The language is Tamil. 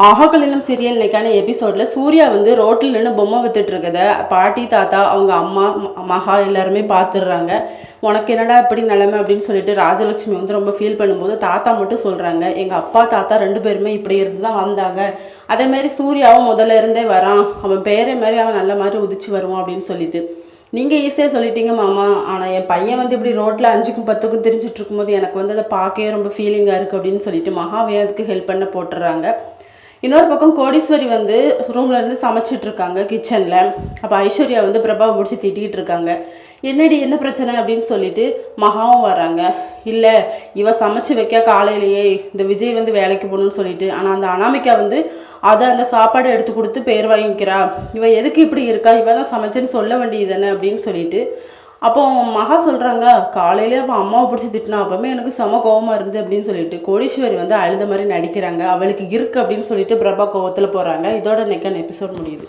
ஆஹாகலினம் சீரியல் இன்னைக்கான எபிசோட்ல சூர்யா வந்து ரோட்டில் நின்று பொம்மை வித்துட்டு இருக்கத பாட்டி தாத்தா அவங்க அம்மா மகா எல்லாருமே பார்த்துடுறாங்க. உனக்கு என்னடா இப்படி நிலைமை அப்படின்னு சொல்லிட்டு ராஜலட்சுமி வந்து ரொம்ப ஃபீல் பண்ணும்போது தாத்தா மட்டும் சொல்றாங்க, எங்க அப்பா தாத்தா ரெண்டு பேருமே இப்படி இருந்து தான் வந்தாங்க. அதே மாதிரி சூர்யாவும் முதல்ல இருந்தே வரான், அவன் பேரை மாதிரி அவன் நல்ல மாதிரி உதிச்சு வருவான் அப்படின்னு சொல்லிட்டு நீங்கள் ஈஸியாக சொல்லிட்டீங்க மாமா. ஆனால் என் பையன் வந்து இப்படி ரோட்டில் 5க்கும் 10க்கும் தெரிஞ்சிட்டு இருக்கும்போது எனக்கு வந்து அதை பார்க்கவே ரொம்ப ஃபீலிங்காக இருக்குது அப்படின்னு சொல்லிட்டு மகாவே அதுக்கு ஹெல்ப் பண்ண போட்டுடுறாங்க. இன்னொரு பக்கம் கோடீஸ்வரி வந்து ரூம்ல இருந்து சமைச்சிட்டு இருக்காங்க கிச்சன்ல. அப்போ ஐஸ்வர்யா வந்து பிரபாவை பிடிச்சி திட்டிகிட்டு இருக்காங்க. என்னடி என்ன பிரச்சனை அப்படின்னு சொல்லிட்டு மகாவும் வராங்க. இல்லை, இவ சமைச்சு வைக்க காலையிலேயே இந்த விஜய் வந்து வேலைக்கு போகணும்னு சொல்லிட்டு, ஆனால் அந்த அனாமிகா வந்து அதை அந்த சாப்பாடை எடுத்து கொடுத்து பேர் வாங்கிக்கிறா. இவ எதுக்கு இப்படி இருக்கா, இவ தான் சமைச்சுன்னு சொல்ல வேண்டியது தானே அப்படின்னு சொல்லிட்டு அப்போ மகா சொல்கிறாங்க, காலையிலே அவன் அம்மாவை பிடிச்சி திட்டினா அப்பவுமே எனக்கு செம கோவமாக இருந்து அப்படின்னு சொல்லிட்டு கோடீஸ்வரி வந்து அழுத மாதிரி நடிக்கிறாங்க. அவளுக்கு இருக்கு அப்படின்னு சொல்லிட்டு பிரபா கோவத்தில் போகிறாங்க. இதோட நெக்கான எபிசோட் முடியுது.